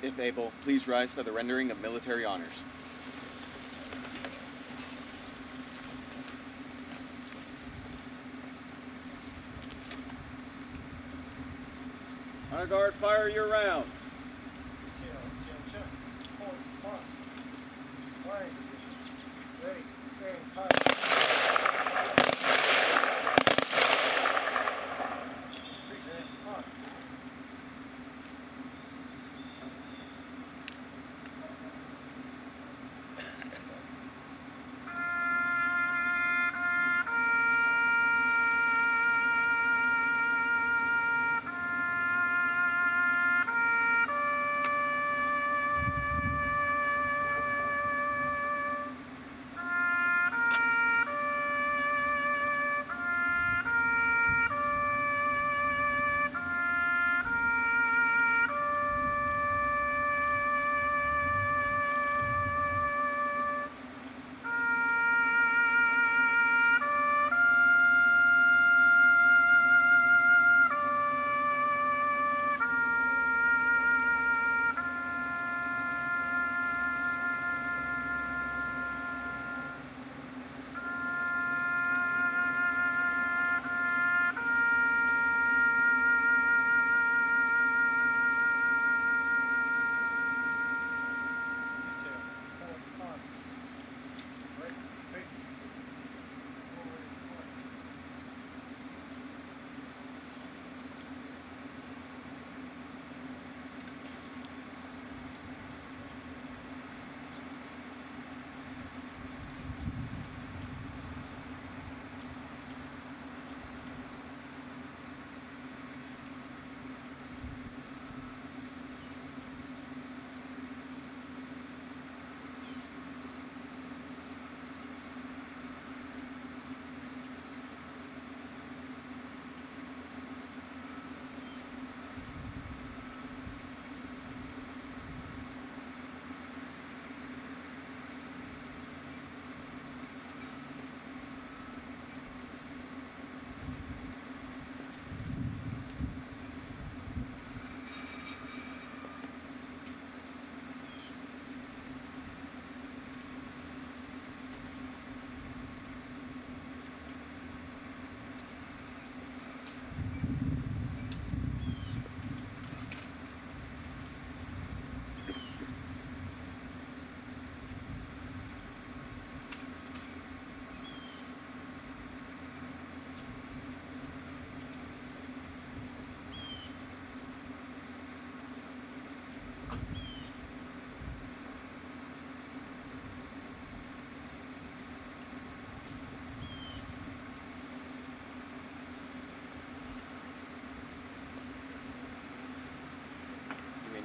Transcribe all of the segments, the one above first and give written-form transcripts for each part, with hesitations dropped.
If able, please rise for the rendering of military honors. Honor guard, fire your round.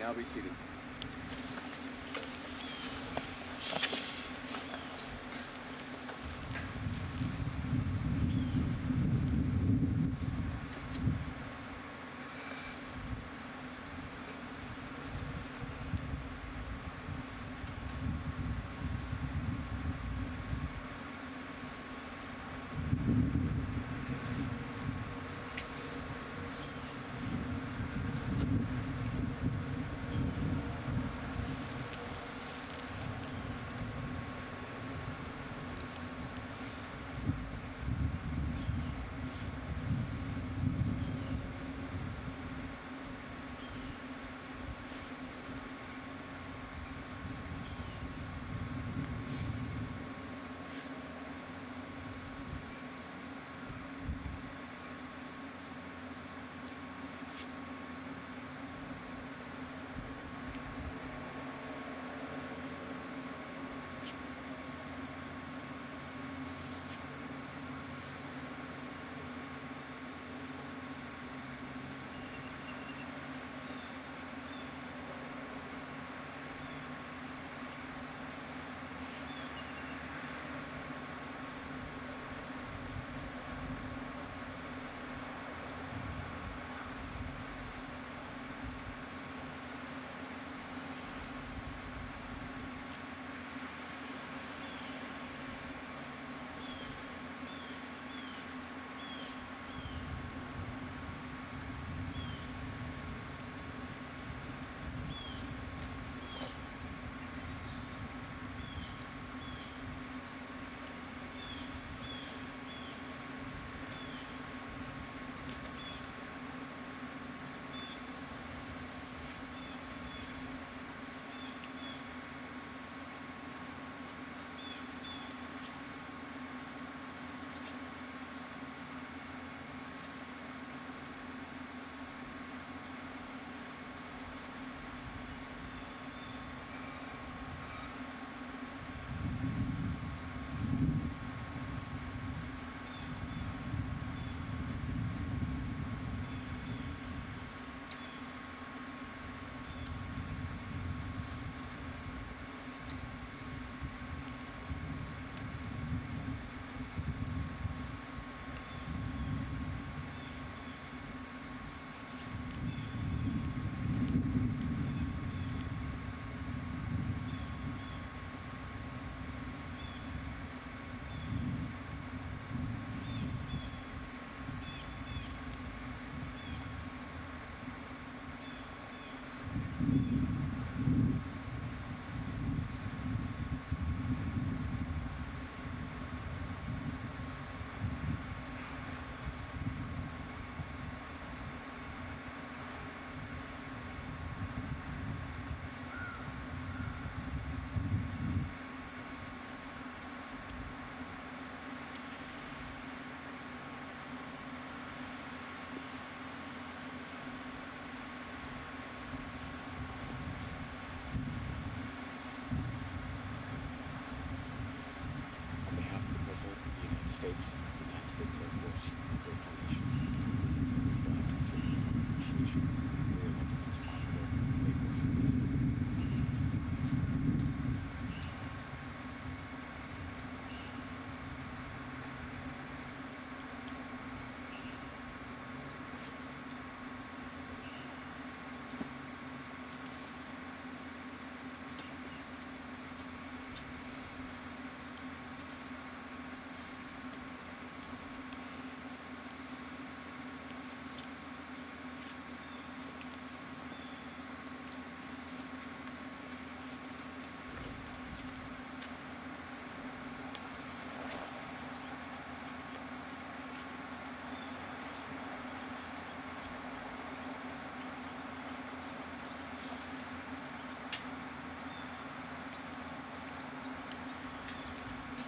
Now be seated.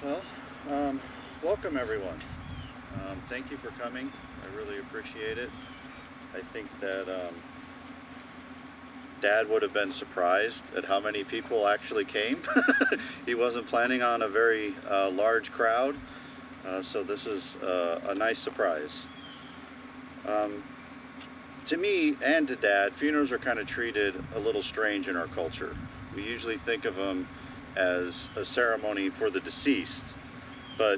Well, welcome everyone. Thank you for coming. I really appreciate it. I think that Dad would have been surprised at how many people actually came. He wasn't planning on a very large crowd, so this is a nice surprise. To me and to Dad, funerals are kind of treated a little strange in our culture. We usually think of them as a ceremony for the deceased, but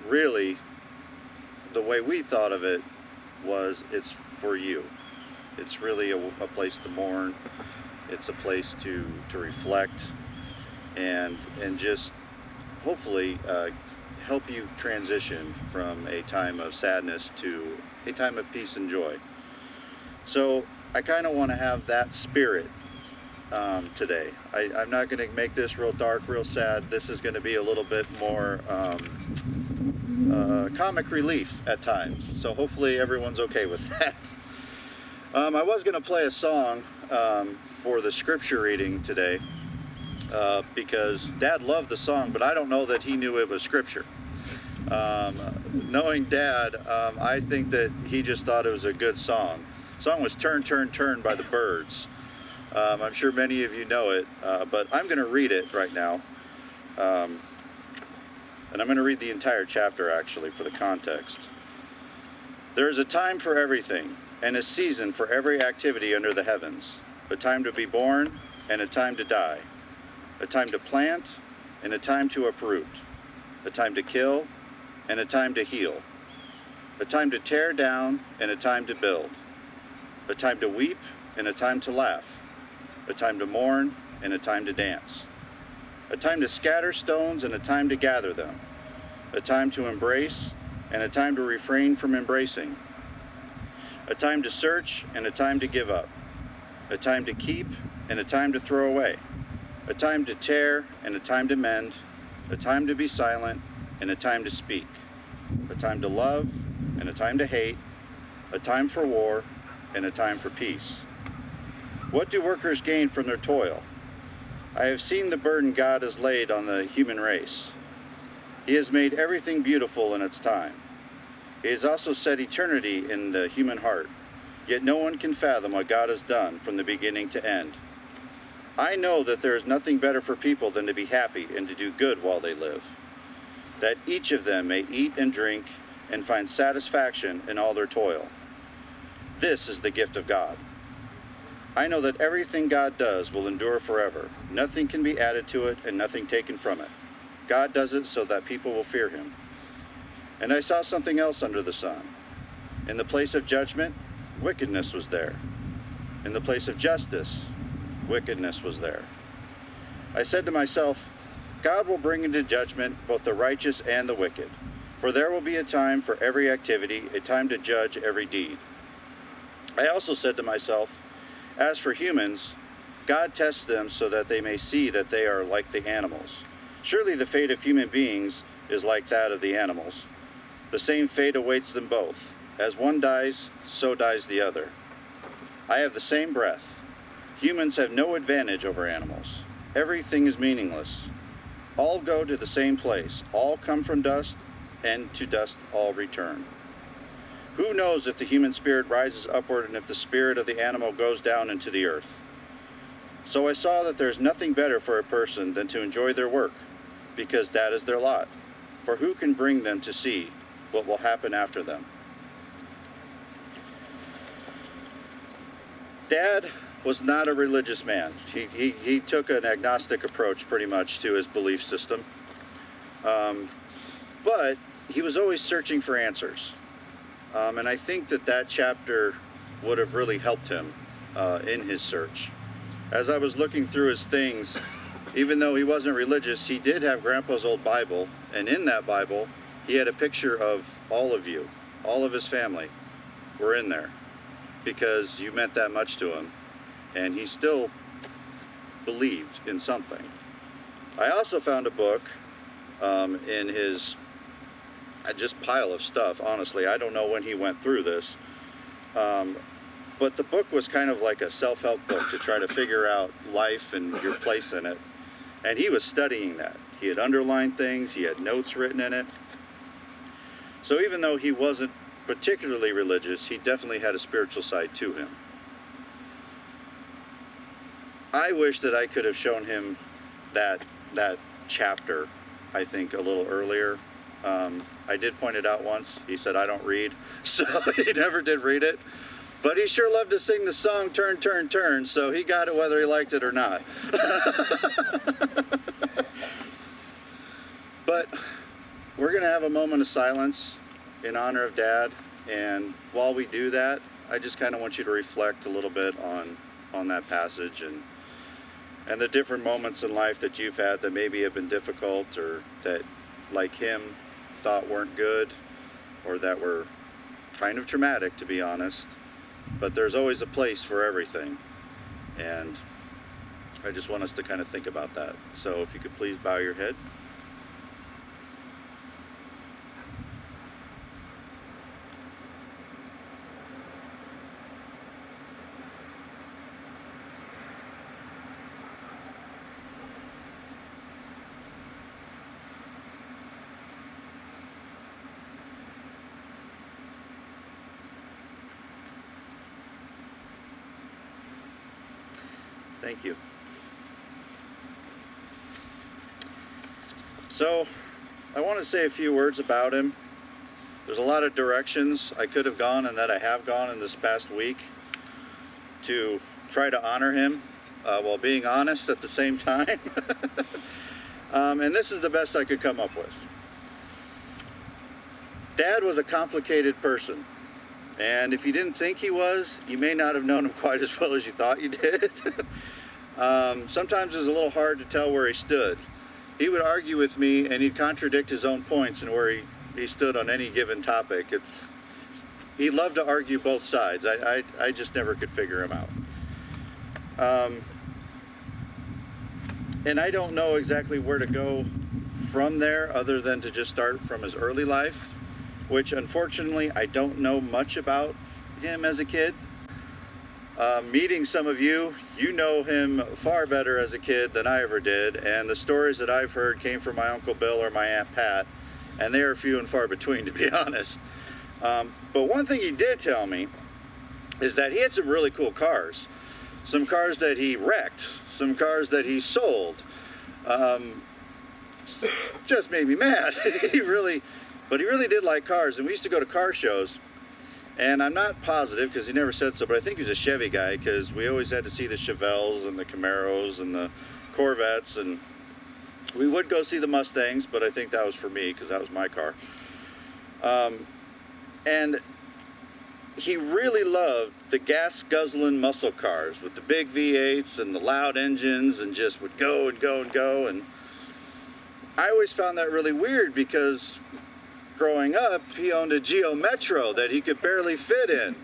really the way we thought of it was it's for you. It's really a place to mourn. It's a place to reflect and just hopefully help you transition from a time of sadness to a time of peace and joy. So I kind of want to have that spirit today. I'm not going to make this real dark, real sad. This is going to be a little bit more comic relief at times. So hopefully everyone's okay with that. I was going to play a song for the scripture reading today because Dad loved the song, but I don't know that he knew it was scripture. Knowing Dad, I think that he just thought it was a good song. The song was Turn, Turn, Turn by the Byrds. I'm sure many of you know it, but I'm going to read it right now. And I'm going to read the entire chapter actually for the context. There is a time for everything, and a season for every activity under the heavens, a time to be born and a time to die, a time to plant and a time to uproot, a time to kill and a time to heal, a time to tear down and a time to build, a time to weep and a time to laugh, a time to mourn and a time to dance, a time to scatter stones and a time to gather them, a time to embrace and a time to refrain from embracing, a time to search and a time to give up, a time to keep and a time to throw away, a time to tear and a time to mend, a time to be silent and a time to speak, a time to love and a time to hate, a time for war and a time for peace. What do workers gain from their toil? I have seen the burden God has laid on the human race. He has made everything beautiful in its time. He has also set eternity in the human heart, yet no one can fathom what God has done from the beginning to end. I know that there is nothing better for people than to be happy and to do good while they live, that each of them may eat and drink and find satisfaction in all their toil. This is the gift of God. I know that everything God does will endure forever. Nothing can be added to it and nothing taken from it. God does it so that people will fear him. And I saw something else under the sun. In the place of judgment, wickedness was there. In the place of justice, wickedness was there. I said to myself, God will bring into judgment both the righteous and the wicked, for there will be a time for every activity, a time to judge every deed. I also said to myself, as for humans, God tests them so that they may see that they are like the animals. Surely the fate of human beings is like that of the animals. The same fate awaits them both. As one dies, so dies the other. I have the same breath. Humans have no advantage over animals. Everything is meaningless. All go to the same place. All come from dust, and to dust all return. Who knows if the human spirit rises upward and if the spirit of the animal goes down into the earth? So I saw that there is nothing better for a person than to enjoy their work, because that is their lot. For who can bring them to see what will happen after them? Dad was not a religious man. He took an agnostic approach pretty much to his belief system. But he was always searching for answers. And I think that chapter would have really helped him in his search. As I was looking through his things, even though he wasn't religious, he did have Grandpa's old Bible, and in that Bible, he had a picture of all of you, all of his family were in there, because you meant that much to him, and he still believed in something. I also found a book in his just pile of stuff, honestly. I don't know when he went through this, but the book was kind of like a self-help book to try to figure out life and your place in it. And he was studying that. He had underlined things. He had notes written in it. So even though he wasn't particularly religious, he definitely had a spiritual side to him. I wish that I could have shown him that chapter, I think, a little earlier. I did point it out once. He said, I don't read, so he never did read it. But he sure loved to sing the song, Turn, Turn, Turn, so he got it whether he liked it or not. But we're going to have a moment of silence in honor of Dad, and while we do that, I just kind of want you to reflect a little bit on that passage and the different moments in life that you've had that maybe have been difficult, or that, like him, thought weren't good, or that were kind of traumatic, to be honest. But there's always a place for everything, and I just want us to kind of think about that. So if you could please bow your head. Thank you. So, I want to say a few words about him. There's a lot of directions I could have gone and that I have gone in this past week to try to honor him while being honest at the same time. And this is the best I could come up with. Dad was a complicated person. And if you didn't think he was, you may not have known him quite as well as you thought you did. Sometimes it was a little hard to tell where he stood. He would argue with me and he'd contradict his own points and where he stood on any given topic. He loved to argue both sides. I just never could figure him out. And I don't know exactly where to go from there other than to just start from his early life, which unfortunately I don't know much about him as a kid. Meeting some of you, you know him far better as a kid than I ever did, and the stories that I've heard came from my Uncle Bill or my Aunt Pat, and they are few and far between, to be honest. But one thing he did tell me is that he had some really cool cars. Some cars that he wrecked, some cars that he sold. Just made me mad. But he really did like cars, and we used to go to car shows. And I'm not positive because he never said so, but I think he was a Chevy guy because we always had to see the Chevelles and the Camaros and the Corvettes, and we would go see the Mustangs, but I think that was for me because that was my car. And he really loved the gas-guzzling muscle cars with the big V8s and the loud engines, and just would go and go and go. And I always found that really weird because growing up, he owned a Geo Metro that he could barely fit in.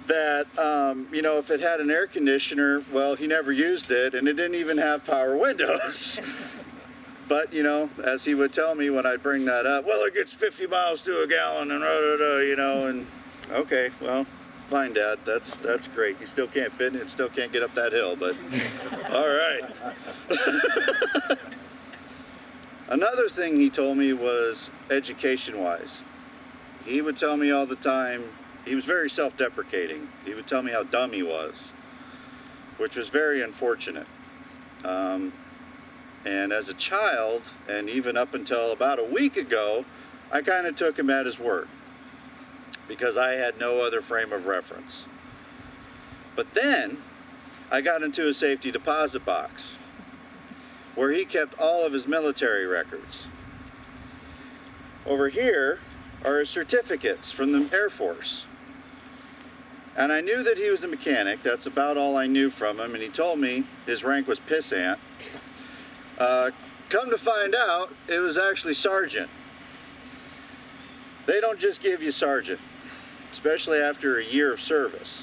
That, if it had an air conditioner, well, he never used it, and it didn't even have power windows. But, as he would tell me when I'd bring that up, well, it gets 50 miles to a gallon, and and okay, well, fine, Dad, that's great. You still can't fit in it, still can't get up that hill, but all right. Another thing he told me was education-wise. He would tell me all the time, he was very self-deprecating. He would tell me how dumb he was, which was very unfortunate. And as a child, and even up until about a week ago, I kind of took him at his word because I had no other frame of reference. But then I got into a safety deposit box where he kept all of his military records. Over here are his certificates from the Air Force. And I knew that he was a mechanic. That's about all I knew from him. And he told me his rank was pissant. Come to find out, it was actually sergeant. They don't just give you sergeant, especially after a year of service.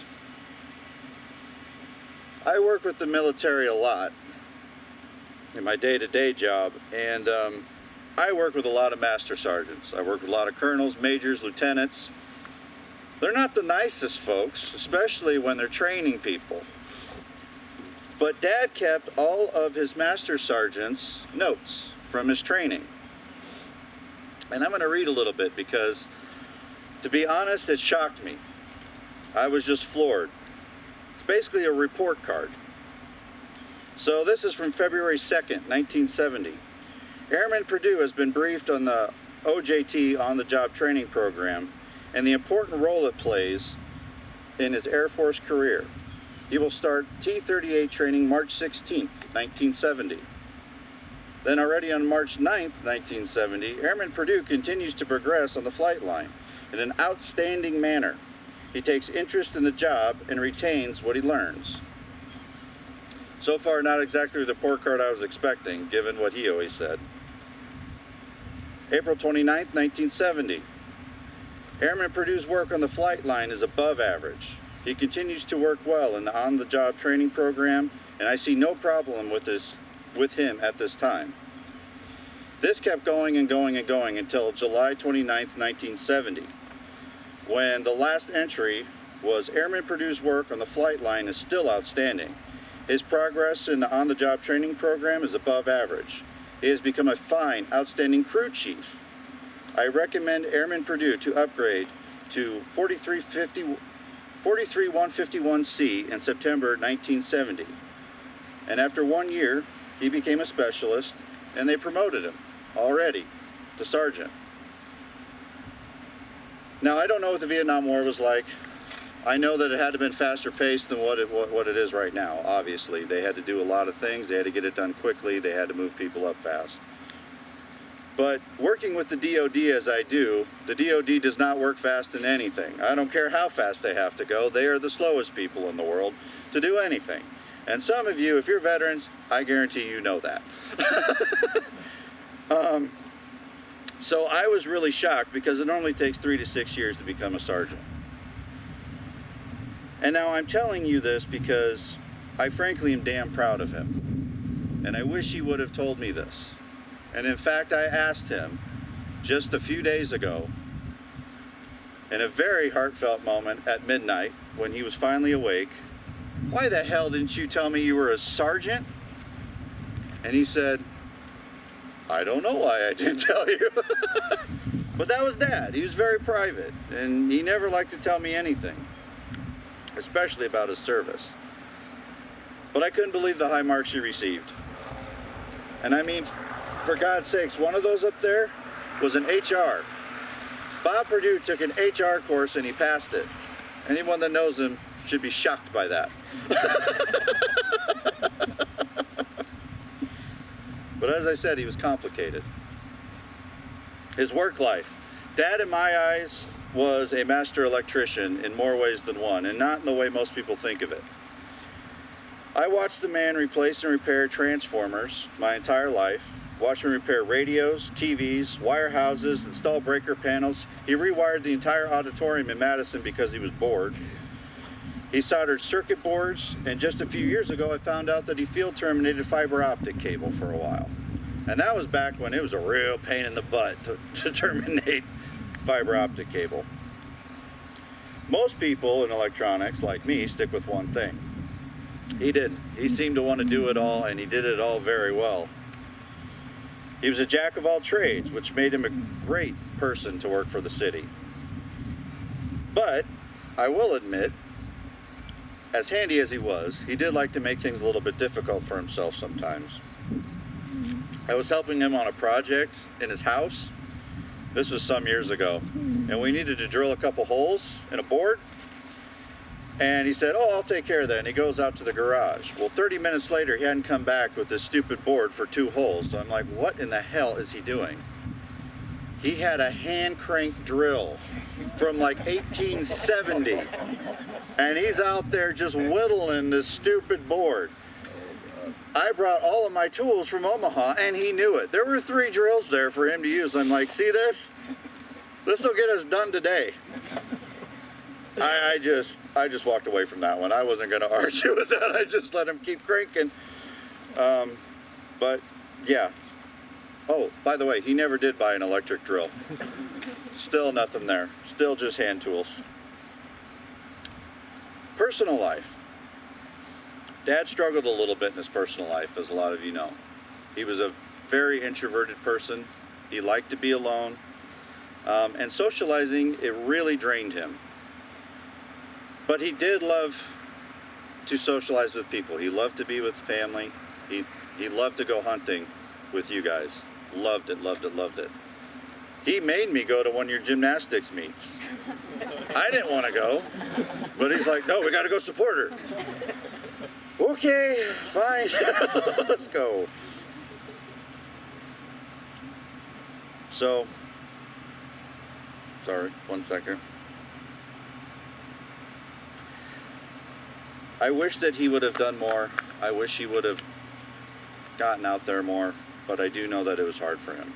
I work with the military a lot in my day-to-day job, and I work with a lot of master sergeants. I work with a lot of colonels, majors, lieutenants. They're not the nicest folks, especially when they're training people. But Dad kept all of his master sergeant's notes from his training. And I'm going to read a little bit because, to be honest, it shocked me. I was just floored. It's basically a report card. So this is from February 2nd, 1970. Airman Perdue has been briefed on the OJT on-the-job training program and the important role it plays in his Air Force career. He will start T-38 training March 16th, 1970. Then already on March 9th, 1970, Airman Perdue continues to progress on the flight line in an outstanding manner. He takes interest in the job and retains what he learns. So far, not exactly the report card I was expecting, given what he always said. April 29th, 1970. Airman Perdue's work on the flight line is above average. He continues to work well in the on-the-job training program, and I see no problem with him at this time. This kept going and going and going until July 29th, 1970, when the last entry was Airman Perdue's work on the flight line is still outstanding. His progress in the on-the-job training program is above average. He has become a fine, outstanding crew chief. I recommend Airman Perdue to upgrade to 43151C in September 1970. And after 1 year, he became a specialist, and they promoted him already to sergeant. Now, I don't know what the Vietnam War was like. I know that it had to have been faster paced than what it is right now, obviously. They had to do a lot of things. They had to get it done quickly. They had to move people up fast. But working with the DOD as I do, the DOD does not work fast in anything. I don't care how fast they have to go. They are the slowest people in the world to do anything. And some of you, if you're veterans, I guarantee you know that. So I was really shocked because it normally takes 3 to 6 years to become a sergeant. And now I'm telling you this because I frankly am damn proud of him. And I wish he would have told me this. And in fact, I asked him just a few days ago, in a very heartfelt moment at midnight when he was finally awake, why the hell didn't you tell me you were a sergeant? And he said, I don't know why I didn't tell you. But that was Dad. He was very private, and he never liked to tell me anything, especially about his service. But I couldn't believe the high marks he received. And I mean, for God's sakes, one of those up there was an HR. Bob Perdue took an HR course and he passed it. Anyone that knows him should be shocked by that. But as I said, he was complicated. His work life. Dad, in my eyes, was a master electrician in more ways than one, and not in the way most people think of it. I watched the man replace and repair transformers my entire life, watched him repair radios, TVs, wire houses, install breaker panels. He rewired the entire auditorium in Madison because he was bored. He soldered circuit boards, and just a few years ago I found out that he field terminated fiber optic cable for a while. And that was back when it was a real pain in the butt to terminate fiber optic cable. Most people in electronics, like me, stick with one thing. He didn't. He seemed to want to do it all, and he did it all very well. He was a jack of all trades, which made him a great person to work for the city. But I will admit, as handy as he was, he did like to make things a little bit difficult for himself sometimes. I was helping him on a project in his house. This was some years ago. And we needed to drill a couple holes in a board. And he said, oh, I'll take care of that. And he goes out to the garage. Well, 30 minutes later, he hadn't come back with this stupid board for 2 holes. So I'm like, what in the hell is he doing? He had a hand crank drill from like 1870. And he's out there just whittling this stupid board. I brought all of my tools from Omaha, and he knew it. There were 3 drills there for him to use. I'm like, see this? This will get us done today. I just walked away from that one. I wasn't going to argue with that. I just let him keep cranking. But yeah. Oh, by the way, he never did buy an electric drill. Still nothing there. Still just hand tools. Personal life. Dad struggled a little bit in his personal life, as a lot of you know. He was a very introverted person. He liked to be alone. And socializing, it really drained him. But he did love to socialize with people. He loved to be with family. He loved to go hunting with you guys. Loved it, loved it, loved it. He made me go to one of your gymnastics meets. I didn't want to go, but he's like, no, we got to go support her. Okay, fine, let's go. So, sorry, 1 second. I wish that he would have done more. I wish he would have gotten out there more, but I do know that it was hard for him.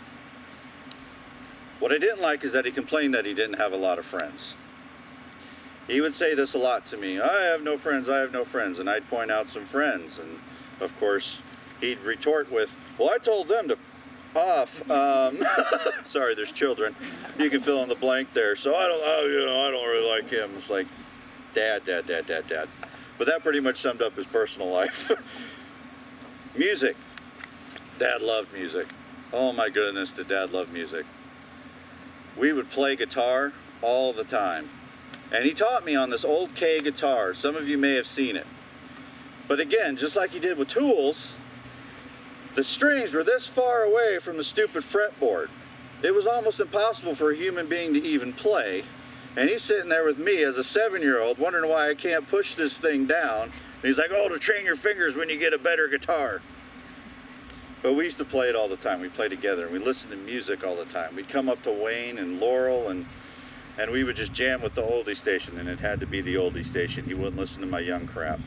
What I didn't like is that he complained that he didn't have a lot of friends. He would say this a lot to me, I have no friends, I have no friends, and I'd point out some friends, and of course he'd retort with, well, I told them to off. Sorry, there's children. You can fill in the blank there. So I don't really like him. It's like, Dad. But that pretty much summed up his personal life. Music. Dad loved music. Oh my goodness, did Dad love music. We would play guitar all the time. And he taught me on this old K guitar. Some of you may have seen it. But again, just like he did with tools, the strings were this far away from the stupid fretboard. It was almost impossible for a human being to even play. And he's sitting there with me as a 7-year-old wondering why I can't push this thing down. And he's like, oh, to train your fingers when you get a better guitar. But we used to play it all the time. We played together and we listened to music all the time. We'd come up to Wayne and Laurel and we would just jam with the oldie station, and it had to be the oldie station. He wouldn't listen to my young crap.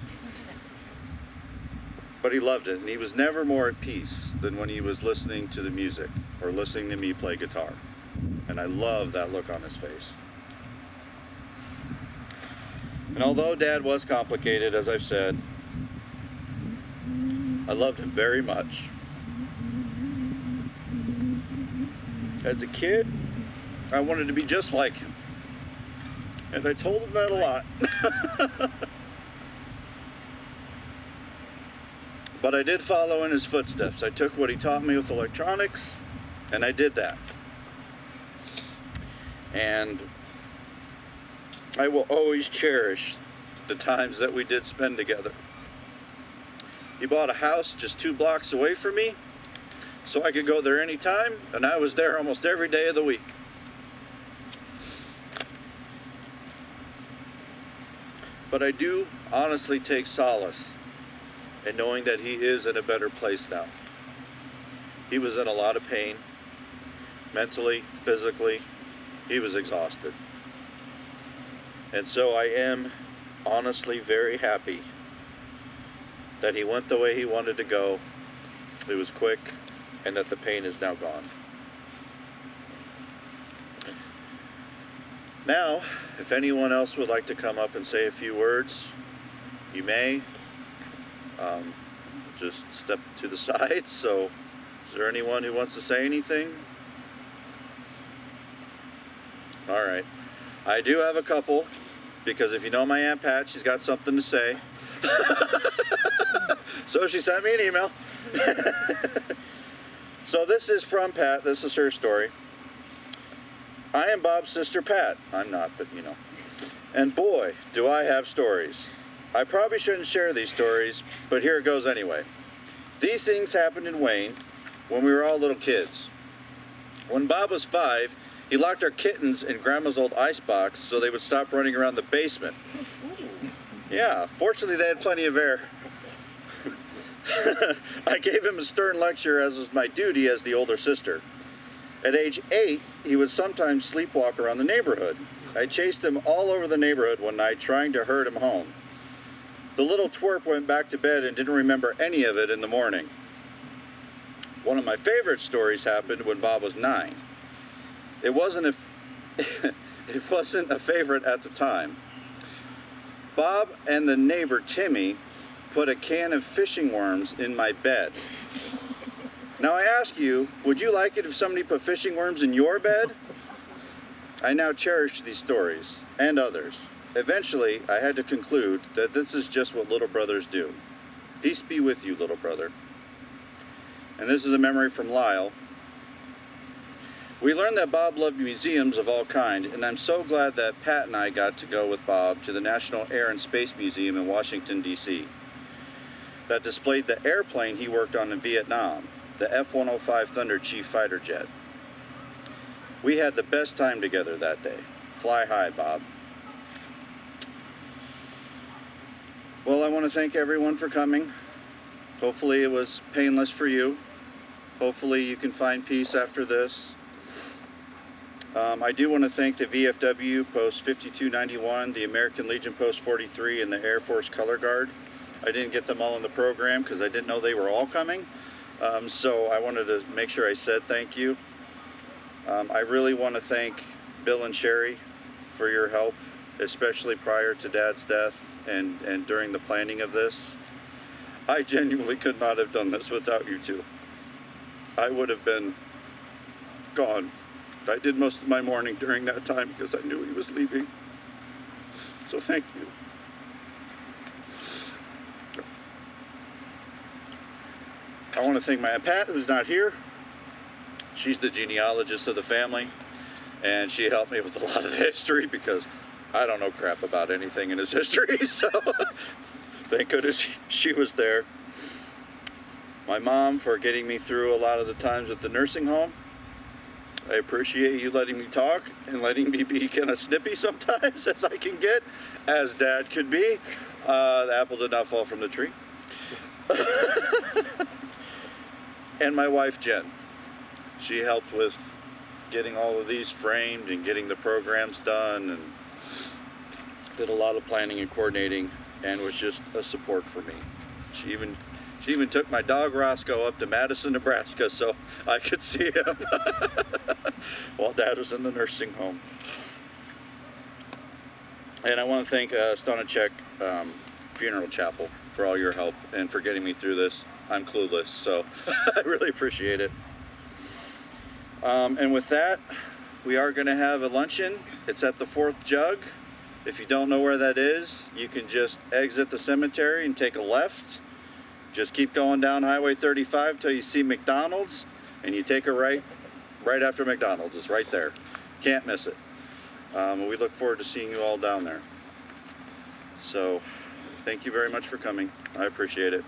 But he loved it, and he was never more at peace than when he was listening to the music or listening to me play guitar. And I love that look on his face. And although Dad was complicated, as I've said, I loved him very much. As a kid, I wanted to be just like him. And I told him that a lot. But I did follow in his footsteps. I took what he taught me with electronics, and I did that. And I will always cherish the times that we did spend together. He bought a house just 2 blocks away from me, so I could go there anytime, and I was there almost every day of the week. But I do honestly take solace in knowing that he is in a better place now. He was in a lot of pain, mentally, physically. He was exhausted. And so I am honestly very happy that he went the way he wanted to go. It was quick, and that the pain is now gone. Now, if anyone else would like to come up and say a few words, you may. Just step to the side. So, is there anyone who wants to say anything? All right. I do have a couple, because if you know my Aunt Pat, she's got something to say. So she sent me an email. So this is from Pat. This is her story. I am Bob's sister Pat. I'm not, but you know. And boy, do I have stories. I probably shouldn't share these stories, but here it goes anyway. These things happened in Wayne when we were all little kids. When Bob was 5, he locked our kittens in Grandma's old icebox so they would stop running around the basement. Yeah, fortunately they had plenty of air. I gave him a stern lecture, as was my duty as the older sister. At age 8, he would sometimes sleepwalk around the neighborhood. I chased him all over the neighborhood one night, trying to herd him home. The little twerp went back to bed and didn't remember any of it in the morning. One of my favorite stories happened when Bob was 9. It wasn't a favorite at the time. Bob and the neighbor Timmy put a can of fishing worms in my bed. Now I ask you, would you like it if somebody put fishing worms in your bed? I now cherish these stories, and others. Eventually, I had to conclude that this is just what little brothers do. Peace be with you, little brother. And this is a memory from Lyle. We learned that Bob loved museums of all kinds, and I'm so glad that Pat and I got to go with Bob to the National Air and Space Museum in Washington, D.C. that displayed the airplane he worked on in Vietnam, the F-105 Thunder Chief fighter jet. We had the best time together that day. Fly high, Bob. Well, I want to thank everyone for coming. Hopefully it was painless for you. Hopefully you can find peace after this. I do want to thank the VFW Post 5291, the American Legion Post 43, and the Air Force Color Guard. I didn't get them all in the program because I didn't know they were all coming. So I wanted to make sure I said thank you. I really want to thank Bill and Sherry for your help, especially prior to Dad's death and during the planning of this. I genuinely could not have done this without you two. I would have been gone. I did most of my mourning during that time because I knew he was leaving. So thank you. I want to thank my Aunt Pat, who's not here. She's the genealogist of the family, and she helped me with a lot of the history because I don't know crap about anything in his history, so thank goodness she was there. My mom for getting me through a lot of the times at the nursing home. I appreciate you letting me talk and letting me be kind of snippy sometimes as I can get, as Dad could be. The apple did not fall from the tree. And my wife, Jen. She helped with getting all of these framed and getting the programs done and did a lot of planning and coordinating and was just a support for me. She even took my dog Roscoe up to Madison, Nebraska so I could see him while Dad was in the nursing home. And I want to thank Stonachek Funeral Chapel for all your help and for getting me through this. I'm clueless, so I really appreciate it. And with that, we are going to have a luncheon. It's at the Fourth Jug. If you don't know where that is, you can just exit the cemetery and take a left. Just keep going down Highway 35 till you see McDonald's, and you take a right after McDonald's. It's right there. Can't miss it. We look forward to seeing you all down there. So, thank you very much for coming. I appreciate it.